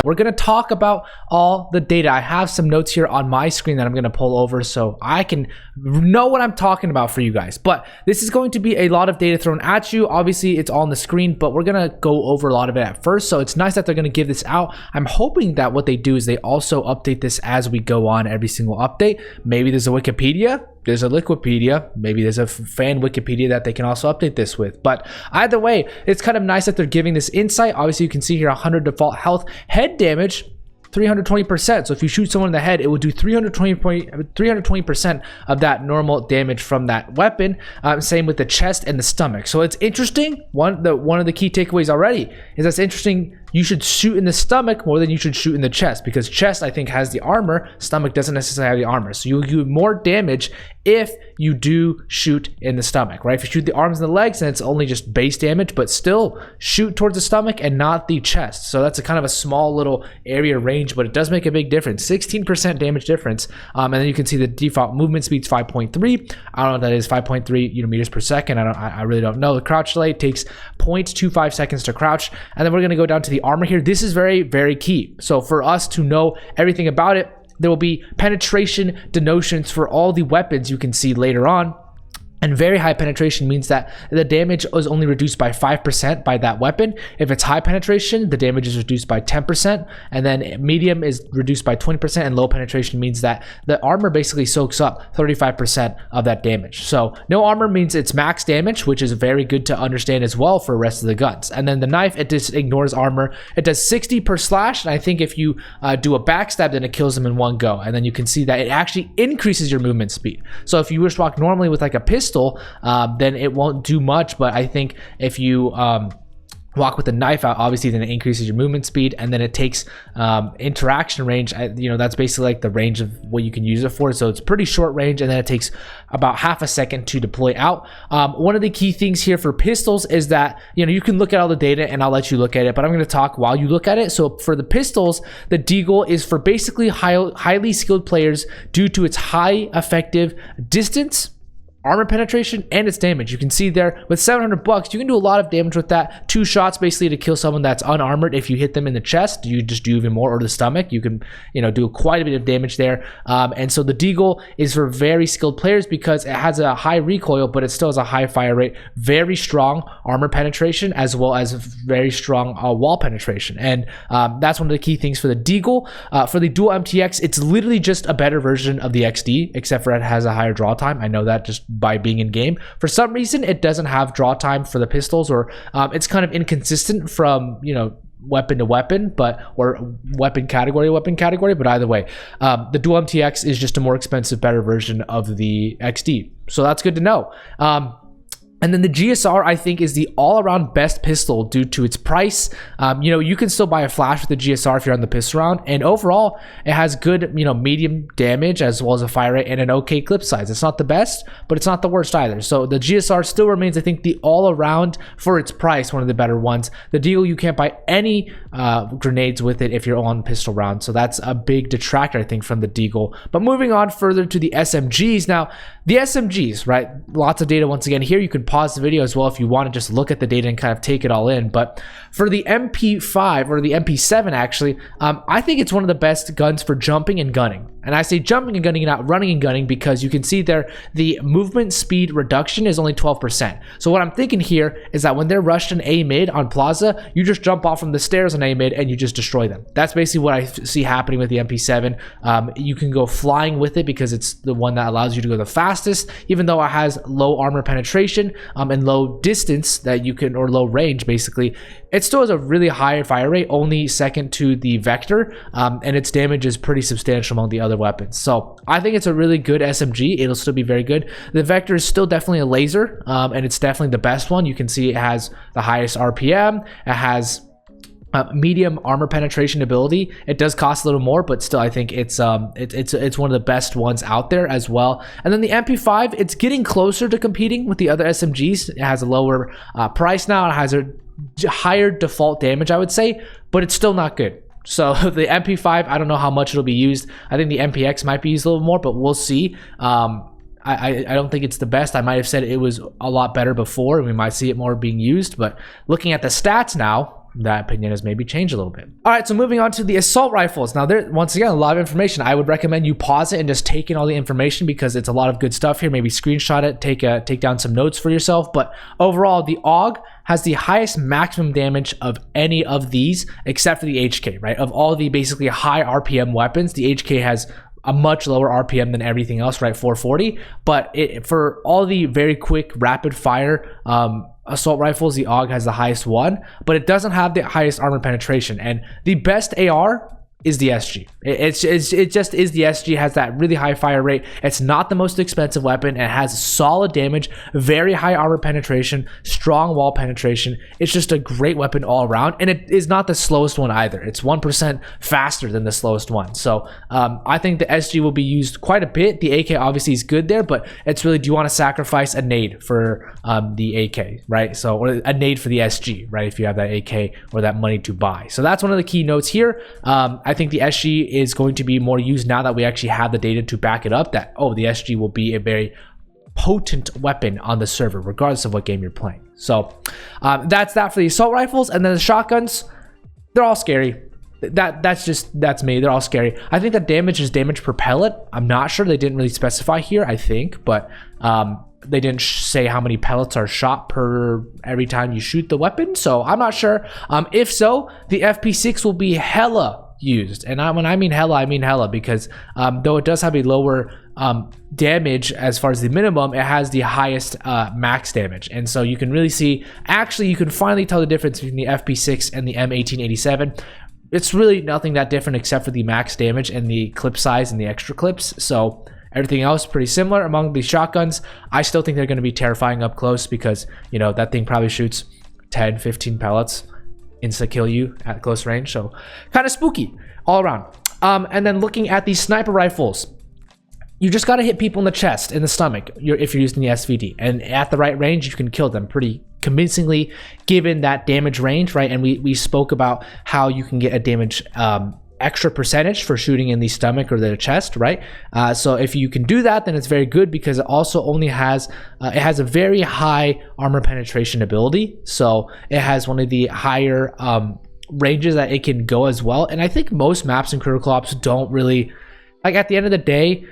We're going to talk about all the data. I have some notes here on my screen that I'm going to pull over so I can know what I'm talking about for you guys. But this is going to be a lot of data thrown at you. Obviously, it's all on the screen, but we're going to go over a lot of it at first. So it's nice that they're going to give this out. I'm hoping that what they do is they also update this as we go on every single update. Maybe there's a Wikipedia. There's a Liquipedia, maybe there's a fan Wikipedia that they can also update this with. But either way, it's kind of nice that they're giving this insight. Obviously, you can see here 100 default health, head damage, 320%. So if you shoot someone in the head, it will do 320% of that normal damage from that weapon. Same with the chest and the stomach. So it's interesting. One of the key takeaways already is that's interesting. You should shoot in the stomach more than you should shoot in the chest, because chest, I think, has the armor. Stomach doesn't necessarily have the armor. So you'll do more damage if you do shoot in the stomach, right? If you shoot the arms and the legs, then it's only just base damage, but still shoot towards the stomach and not the chest. So that's a kind of a small little area range, but it does make a big difference. 16% damage difference. And then you can see the default movement speed's 5.3. I don't know what that is, 5.3 meters per second. I really don't know. The crouch delay takes 0.25 seconds to crouch. And then we're going to go down to the armor here. This is very, very key. So for us to know everything about it, there will be penetration denotions for all the weapons you can see later on. And very high penetration means that the damage is only reduced by 5% by that weapon. If it's high penetration, the damage is reduced by 10%. And then medium is reduced by 20%. And low penetration means that the armor basically soaks up 35% of that damage. So no armor means it's max damage, which is very good to understand as well for the rest of the guns. And then the knife, it just ignores armor. It does 60 per slash. And I think if you do a backstab, then it kills them in one go. And then you can see that it actually increases your movement speed. So if you wish to walk normally with like a pistol, then it won't do much. But I think if you walk with the knife out, obviously then it increases your movement speed, and then it takes interaction range. That's basically like the range of what you can use it for. So it's pretty short range, and then it takes about half a second to deploy out. One of the key things here for pistols is that you can look at all the data, and I'll let you look at it, but I'm going to talk while you look at it. So for the pistols, the Deagle is for basically highly skilled players due to its high effective distance, armor penetration, and its damage. You can see there with $700, you can do a lot of damage with that. 2 shots basically to kill someone that's unarmored. If you hit them in the chest, you just do even more, or the stomach. You can do quite a bit of damage there. And so the Deagle is for very skilled players because it has a high recoil, but it still has a high fire rate, very strong armor penetration, as well as very strong wall penetration. And that's one of the key things for the Deagle. For the dual MTX, it's literally just a better version of the XD, except for it has a higher draw time. I know that just by being in game. For some reason, it doesn't have draw time for the pistols, or it's kind of inconsistent from weapon to weapon, or weapon category to weapon category. But either way, the dual MTX is just a more expensive, better version of the XD. So that's good to know. And then the GSR, I think, is the all-around best pistol due to its price. You can still buy a flash with the GSR if you're on the pistol round. And overall, it has good, medium damage as well as a fire rate and an okay clip size. It's not the best, but it's not the worst either. So the GSR still remains, I think, the all-around, for its price, one of the better ones. The Deagle, you can't buy any grenades with it if you're on pistol round. So that's a big detractor, I think, from the Deagle. But moving on further to the SMGs. Now, the SMGs, right? Lots of data once again here. You can pause the video as well if you want to just look at the data and kind of take it all in. But for the MP5, or the MP7 actually, I think it's one of the best guns for jumping and gunning. And I say jumping and gunning, not running and gunning, because you can see there the movement speed reduction is only 12%. So what I'm thinking here is that when they're rushed in A mid on Plaza, you just jump off from the stairs on A mid and you just destroy them. That's basically what I see happening with the MP7. You can go flying with it because it's the one that allows you to go the fastest, even though it has low armor penetration and low distance that you can, or low range basically. It still has a really high fire rate, only second to the Vector, and its damage is pretty substantial among the other weapons. So I think it's a really good SMG. It'll still be very good. The Vector is still definitely a laser, and it's definitely the best one. You can see it has the highest RPM. It has medium armor penetration ability. It does cost a little more, but still I think it's one of the best ones out there as well. And then the MP5, it's getting closer to competing with the other SMGs. It has a lower price now. It has a higher default damage, I would say, but it's still not good. So the MP5, I don't know how much it'll be used. I think the MPX might be used a little more, but we'll see. I don't think it's the best. I might have said it was a lot better before, and we might see it more being used, but looking at the stats now, that opinion has maybe changed a little bit. All right, so moving on to the assault rifles. Now, there, once again, a lot of information. I would recommend you pause it and just take in all the information because it's a lot of good stuff here. Maybe screenshot it, take down some notes for yourself. But overall, the AUG has the highest maximum damage of any of these, except for the HK, right? Of all the basically high RPM weapons, the HK has a much lower RPM than everything else, right? 440. But for all the very quick, rapid fire assault rifles, the AUG has the highest one, but it doesn't have the highest armor penetration. And the best AR is the SG. It just is the SG. Has that really high fire rate. It's not the most expensive weapon. It has solid damage, very high armor penetration, strong wall penetration. It's just a great weapon all around, and it is not the slowest one either. It's 1% faster than the slowest one. So I think the SG will be used quite a bit. The AK obviously is good there, but it's really, do you want to sacrifice a nade for the AK, right? So, or a nade for the SG, right? If you have that AK or that money to buy. So that's one of the key notes here. I think the SG is going to be more used now that we actually have the data to back it up, that, oh, the SG will be a very potent weapon on the server, regardless of what game you're playing. So that's that for the assault rifles. And then the shotguns, they're all scary. That's me. They're all scary. I think that damage is damage per pellet. I'm not sure. They didn't really specify here, I think, but they didn't say how many pellets are shot per every time you shoot the weapon, so I'm not sure. If so, the FP6 will be hella used, and when I mean hella, because though it does have a lower damage as far as the minimum, it has the highest max damage, and so you can really see, actually you can finally tell the difference between the FP6 and the M1887. It's really nothing that different except for the max damage and the clip size and the extra clips. So everything else pretty similar among the shotguns. I still think they're going to be terrifying up close because, you know, that thing probably shoots 10, 15 pellets, insta-kill you at close range. So kind of spooky all around. And then looking at the sniper rifles, you just got to hit people in the chest, in the stomach, if you're using the SVD. And at the right range, you can kill them pretty convincingly given that damage range, right? And we spoke about how you can get a damage extra percentage for shooting in the stomach or the chest, right? So if you can do that, then it's very good because it also only has it has a very high armor penetration ability. So it has one of the higher ranges that it can go as well. And I think most maps in Critical Ops don't really, like, at the end of the day,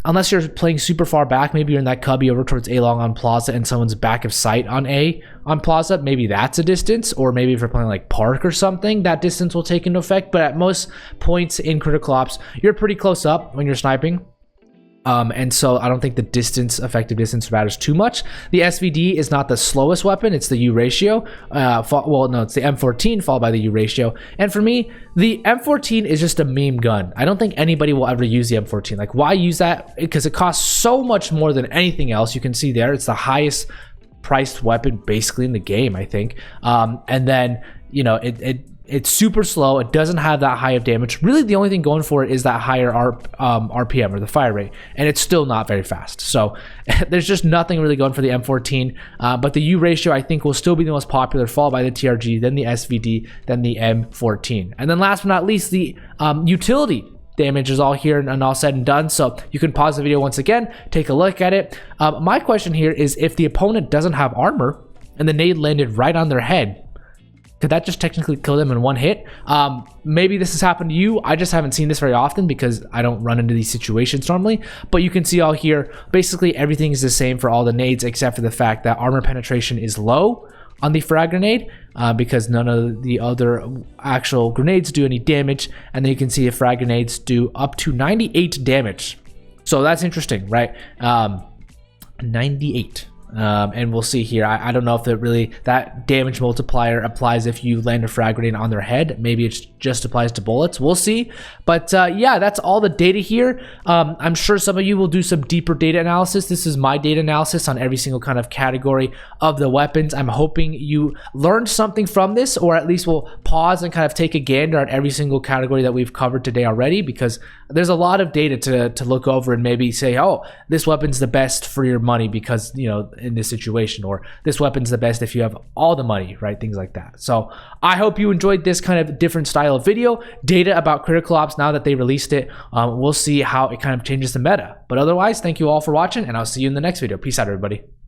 unless you're playing super far back, maybe you're in that cubby over towards A long on Plaza and someone's back of sight on A on Plaza, maybe that's a distance, or maybe if you're playing like Park or something, that distance will take into effect. But at most points in Critical Ops, you're pretty close up when you're sniping. And so I don't think the effective distance matters too much. The SVD is not the slowest weapon. It's the U ratio. Well, no, it's the M14 followed by the U ratio. And for me, the M14 is just a meme gun. I don't think anybody will ever use the M14. Like, why use that? Because it costs so much more than anything else. You can see there, it's the highest priced weapon basically in the game, I think. And then, you know, it's super slow. It doesn't have that high of damage. Really, the only thing going for it is that higher RPM, or the fire rate, and it's still not very fast. So there's just nothing really going for the M14. But the U ratio, I think, will still be the most popular, followed by the TRG, then the SVD, then the M14. And then last but not least, the utility damage is all here and all said and done. So you can pause the video once again, take a look at it. My question here is, if the opponent doesn't have armor and the nade landed right on their head, could that just technically kill them in one hit? Maybe this has happened to you. I just haven't seen this very often because I don't run into these situations normally. But you can see all here, basically everything is the same for all the nades except for the fact that armor penetration is low on the frag grenade because none of the other actual grenades do any damage. And then you can see the frag grenades do up to 98 damage. So that's interesting, right? 98. And we'll see here. I don't know if that damage multiplier applies if you land a frag grenade on their head. Maybe it just applies to bullets. We'll see. But yeah, that's all the data here. I'm sure some of you will do some deeper data analysis. This is my data analysis on every single kind of category of the weapons. I'm hoping you learned something from this, or at least will pause and kind of take a gander at every single category that we've covered today already, because there's a lot of data to look over and maybe say, oh, this weapon's the best for your money because, you know, in this situation, or this weapon's the best if you have all the money, right? Things like that. So I hope you enjoyed this kind of different style of video. Data about critical ops now that they released it. We'll see how it kind of changes the meta. But otherwise, thank you all for watching, and I'll see you in the next video. Peace out, everybody.